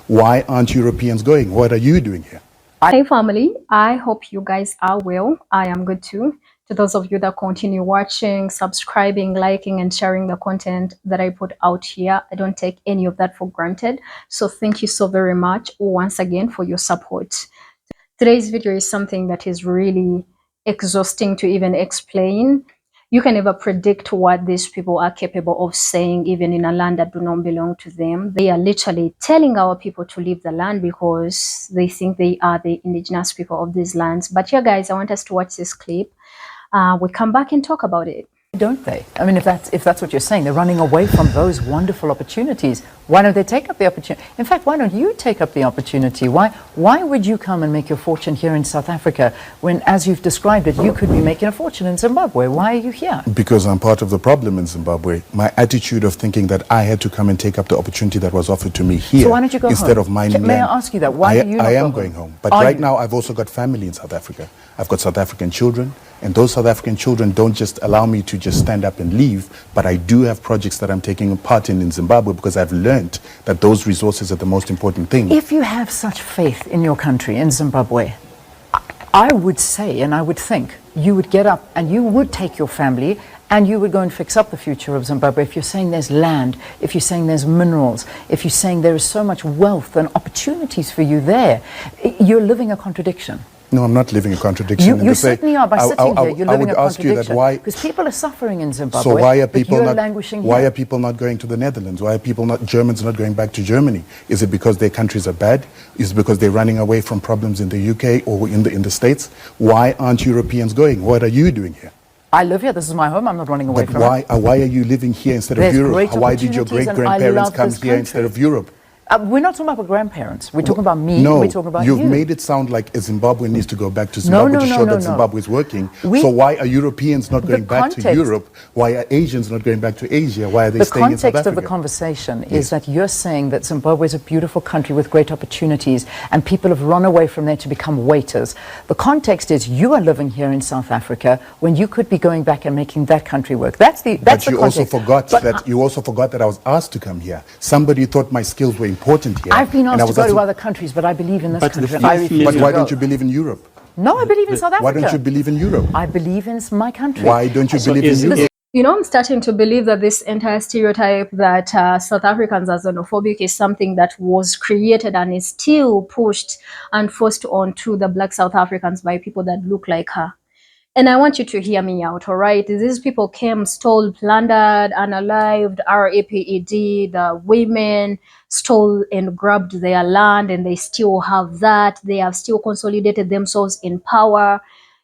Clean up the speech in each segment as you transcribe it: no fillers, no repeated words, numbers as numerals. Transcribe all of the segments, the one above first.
Why aren't Europeans going? What are you doing here? Hey family, I hope you guys are well. I am good too. To those of you that continue watching, subscribing, liking, and sharing the content that I put out here, I don't take any of that for granted. So thank you so very much once again for your support. Today's video is something that is really exhausting to even explain. You can never predict what these people are capable of saying, even in a land that do not belong to them. They are literally telling our people to leave the land because they think they are the indigenous people of these lands. But yeah, guys, I want us to watch this clip. We come back and talk about it. Don't they? I mean, if that's what you're saying, they're running away from those wonderful opportunities. Why don't they take up the opportunity? In fact, why don't you take up the opportunity? Why would you come and make your fortune here in South Africa when, as you've described it, you could be making a fortune in Zimbabwe? Why are you here? Because I'm part of the problem in Zimbabwe. My attitude of thinking that I had to come and take up the opportunity that was offered to me here, so why don't you go instead home? of mining May land. I ask you that? Why do you not I go am going home. But Are right you? now, I've also got family in South Africa. I've got South African children, and those South African children don't just allow me to just stand up and leave, but I do have projects that I'm taking part in Zimbabwe because I've learned that those resources are the most important thing. If you have such faith in your country, in Zimbabwe, I would say and I would think you would get up and you would take your family and you would go and fix up the future of Zimbabwe. If you're saying there's land, if you're saying there's minerals, if you're saying there is so much wealth and opportunities for you there, you're living a contradiction. No, I'm not living a contradiction. You certainly are. By sitting here, you're living a contradiction. Because people are suffering in Zimbabwe. So why are people not languishing here? Why are people not going to the Netherlands? Why are Germans not going back to Germany? Is it because their countries are bad? Is it because they're running away from problems in the UK or in the States? Why aren't Europeans going? What are you doing here? I live here. This is my home. I'm not running away from it. Why are you living here instead of Europe? Why did your great-grandparents come here instead of Europe? We're not talking about grandparents. We're talking about me. No, we're talking about you. You've made it sound like a Zimbabwe needs to go back to Zimbabwe to show that Zimbabwe is working. So why are Europeans not going back to Europe? Why are Asians not going back to Asia? Why are they staying in South Africa? The context of the conversation is that you're saying that Zimbabwe is a beautiful country with great opportunities and people have run away from there to become waiters. The context is you are living here in South Africa when you could be going back and making that country work. That's the context. You also forgot that I was asked to come here. Somebody thought my skills were important here. I've been asked to go to other countries, but I believe in this country. But why don't you believe in Europe? No, I believe in South Africa. Why don't you believe in Europe? I believe in my country. Why don't you believe in Europe? You know, I'm starting to believe that this entire stereotype that South Africans are xenophobic is something that was created and is still pushed and forced onto the Black South Africans by people that look like her. And I want you to hear me out, all right? These people came, stole, plundered, unalived, RAPED, the women stole and grabbed their land, and they still have that. They have still consolidated themselves in power,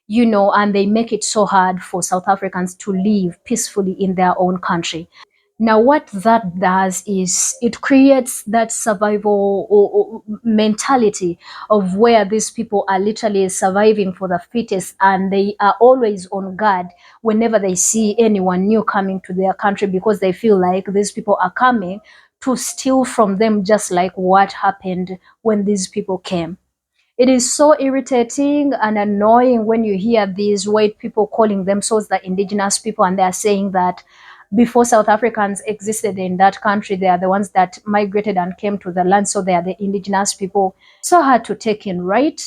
you know, and they make it so hard for South Africans to live peacefully in their own country. Now, what that does is it creates that survival mentality of where these people are literally surviving for the fittest, and they are always on guard whenever they see anyone new coming to their country because they feel like these people are coming to steal from them, just like what happened when these people came. It is so irritating and annoying when you hear these white people calling themselves the indigenous people, and they are saying that before South Africans existed in that country, they are the ones that migrated and came to the land, so they are the indigenous people. So hard to take in, right?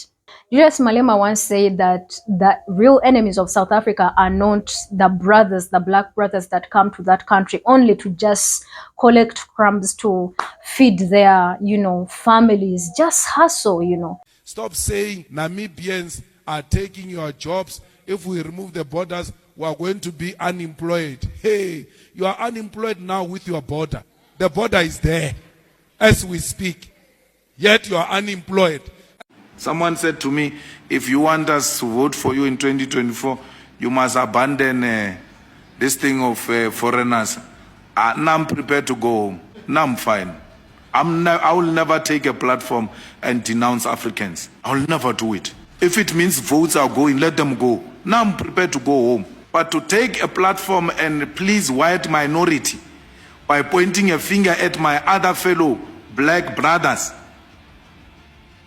Julius Malema once said that the real enemies of South Africa are not the brothers, the black brothers that come to that country only to just collect crumbs to feed their, you know, families. Just hustle, you know. Stop saying Namibians are taking your jobs. If we remove the borders, we are going to be unemployed. Hey, you are unemployed now with your border. The border is there as we speak. Yet you are unemployed. Someone said to me, if you want us to vote for you in 2024, you must abandon this thing of foreigners. Now I'm prepared to go home. Now I'm fine. I will never take a platform and denounce Africans. I will never do it. If it means votes are going, let them go. Now I'm prepared to go home. But to take a platform and please white minority by pointing a finger at my other fellow black brothers,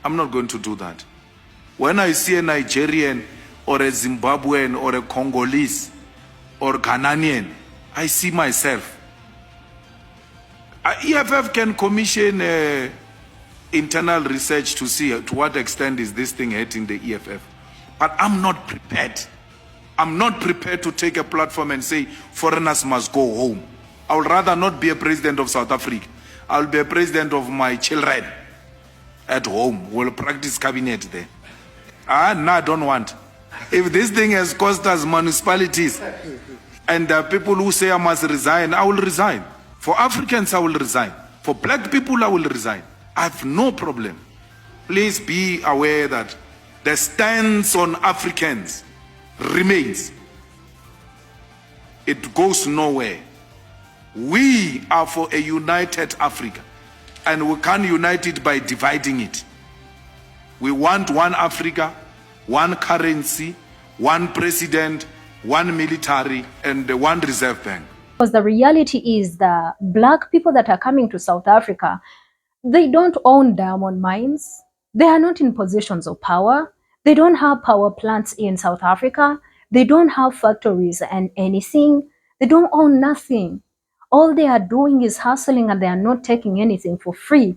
I'm not going to do that. When I see a Nigerian or a Zimbabwean or a Congolese or Ghanaian, I see myself. EFF can commission internal research to see to what extent is this thing hitting the EFF. But I'm not prepared. I'm not prepared to take a platform and say foreigners must go home. I would rather not be a president of South Africa. I'll be a president of my children at home. We'll practice cabinet there. No, I don't want. If this thing has cost us municipalities and the people who say I must resign, I will resign. For Africans, I will resign. For black people, I will resign. I have no problem. Please be aware that the stance on Africans remains. It goes nowhere. We are for a united Africa, and we can't unite it by dividing it. We want one Africa, one currency, one president, one military, and one reserve bank. Because the reality is the black people that are coming to South Africa, they don't own diamond mines. They are not in positions of power. They don't have power plants in South Africa. They don't have factories and anything. They don't own nothing. All they are doing is hustling, and they are not taking anything for free.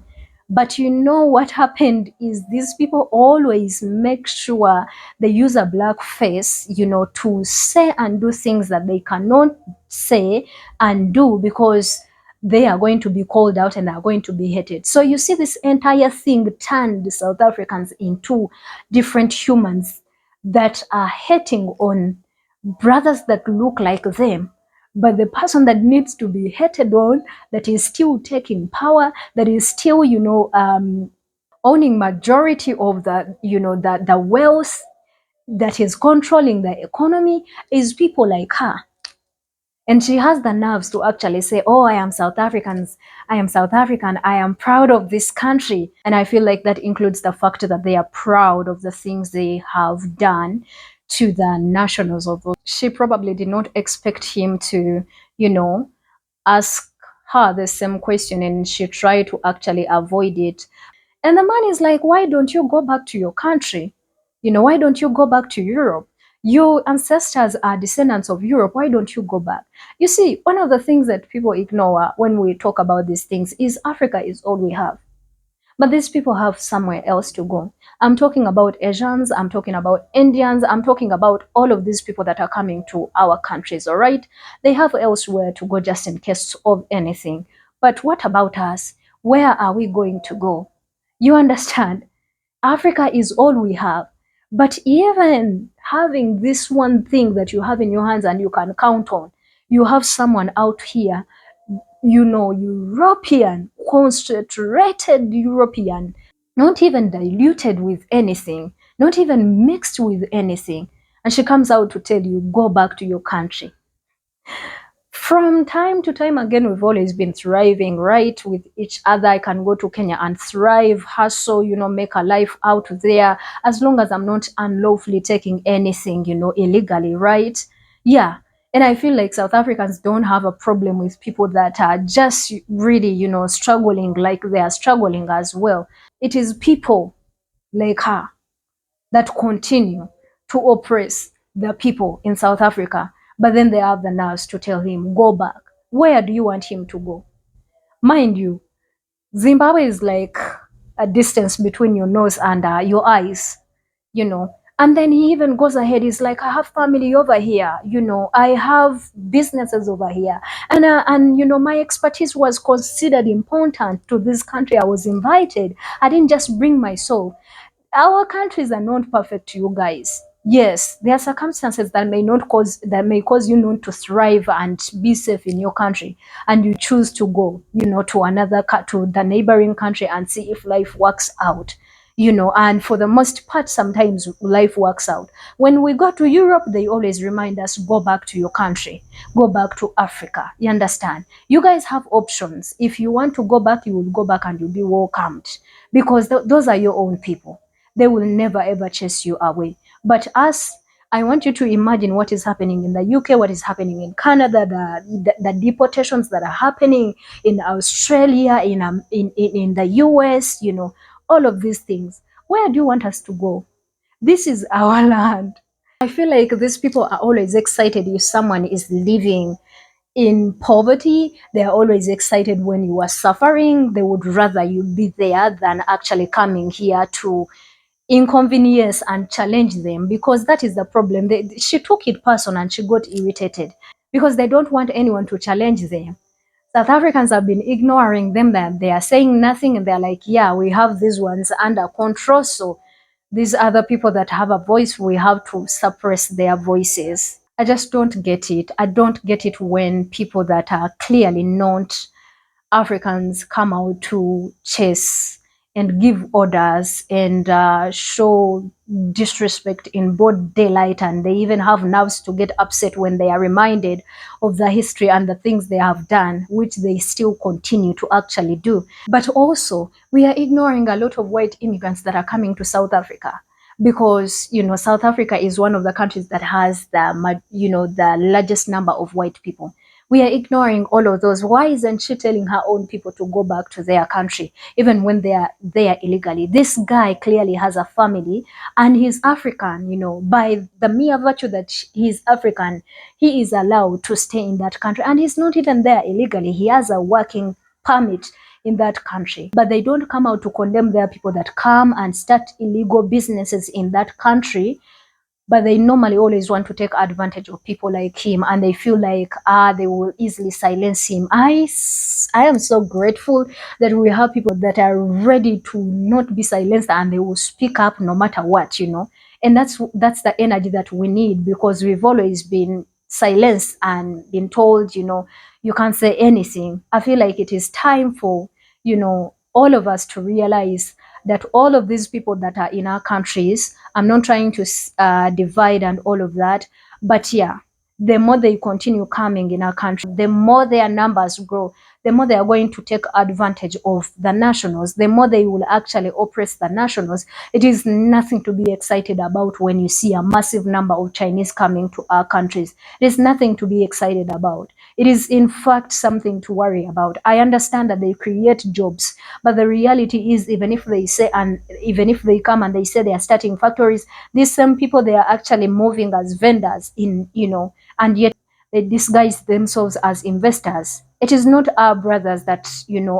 But you know what happened is these people always make sure they use a black face, to say and do things that they cannot say and do because they are going to be called out and are going to be hated. So you see, this entire thing turned South Africans into different humans that are hating on brothers that look like them. But the person that needs to be hated on, that is still taking power, that is still, owning majority of the wealth, that is controlling the economy, is people like her. And she has the nerves to actually say, oh, I am South African, I am proud of this country. And I feel like that includes the fact that they are proud of the things they have done to the nationals of those. She probably did not expect him to, ask her the same question, and she tried to actually avoid it. And the man is like, why don't you go back to your country? Why don't you go back to Europe? Your ancestors are descendants of Europe. Why don't you go back? You see, one of the things that people ignore when we talk about these things is Africa is all we have. But these people have somewhere else to go. I'm talking about Asians, I'm talking about Indians, I'm talking about all of these people that are coming to our countries, all right? They have elsewhere to go just in case of anything. But what about us? Where are we going to go? You understand? Africa is all we have. But even having this one thing that you have in your hands and you can count on, you have someone out here, European, concentrated European, not even diluted with anything, not even mixed with anything. And she comes out to tell you, go back to your country. From time to time again, we've always been thriving, right, with each other. I can go to Kenya and thrive, hustle, make a life out there, as long as I'm not unlawfully taking anything, illegally, right? Yeah. And I feel like South Africans don't have a problem with people that are just really, struggling like they are struggling as well. It is people like her that continue to oppress the people in South Africa. But then they have the nerves to tell him, go back. Where do you want him to go? Mind you, Zimbabwe is like a distance between your nose and your eyes, And then he even goes ahead, he's like, I have family over here, I have businesses over here. And my expertise was considered important to this country. I was invited. I didn't just bring my soul. Our countries are not perfect, you guys. Yes, there are circumstances that may cause you not to thrive and be safe in your country, and you choose to go, to the neighboring country and see if life works out. And for the most part, sometimes life works out. When we go to Europe, they always remind us, go back to your country, go back to Africa. You understand? You guys have options. If you want to go back, you will go back and you'll be welcomed, because those are your own people. They will never ever chase you away. But us, I want you to imagine what is happening in the UK, what is happening in Canada, the deportations that are happening in Australia, in the US, all of these things. Where do you want us to go? This is our land. I feel like these people are always excited if someone is leaving in poverty. They're always excited when you are suffering. They would rather you be there than actually coming here to inconvenience and challenge them, because that is the problem. She took it personal and she got irritated because they don't want anyone to challenge them. South Africans have been ignoring them, that they are saying nothing, and they're like, yeah, we have these ones under control. So these other people that have a voice, we have to suppress their voices. I just don't get it. I don't get it when people that are clearly not Africans come out to chase and give orders and show disrespect in broad daylight, and they even have nerves to get upset when they are reminded of the history and the things they have done, which they still continue to actually do. But also, we are ignoring a lot of white immigrants that are coming to South Africa, because South Africa is one of the countries that has the largest number of white people. We are ignoring all of those. Why isn't she telling her own people to go back to their country, even when they are there illegally? This guy clearly has a family and he's African, by the mere virtue that he's African, he is allowed to stay in that country. And he's not even there illegally. He has a working permit in that country. But they don't come out to condemn their people that come and start illegal businesses in that country, but they normally always want to take advantage of people like him, and they feel like they will easily silence him. I am so grateful that we have people that are ready to not be silenced, and they will speak up no matter what, and that's the energy that we need, because we've always been silenced and been told, you can't say anything. I feel like it is time for all of us to realize that all of these people that are in our countries, I'm not trying to divide and all of that, but yeah, the more they continue coming in our country, the more their numbers grow, the more they are going to take advantage of the nationals, the more they will actually oppress the nationals. It is nothing to be excited about when you see a massive number of Chinese coming to our countries. It is nothing to be excited about. It is in fact something to worry about. I understand that they create jobs, but the reality is, even if they say, and even if they come and they say they are starting factories, these same people, they are actually moving as vendors in, and yet they disguise themselves as investors. It is not our brothers that,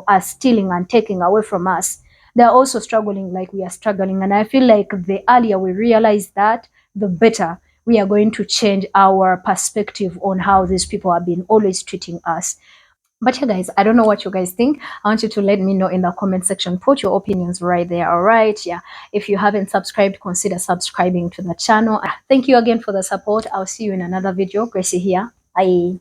are stealing and taking away from us. They're also struggling like we are struggling. And I feel like the earlier we realize that, the better we are going to change our perspective on how these people have been always treating us. But yeah, guys, I don't know what you guys think. I want you to let me know in the comment section. Put your opinions right there. All right. Yeah. If you haven't subscribed, consider subscribing to the channel. Thank you again for the support. I'll see you in another video. Gracie here. Bye.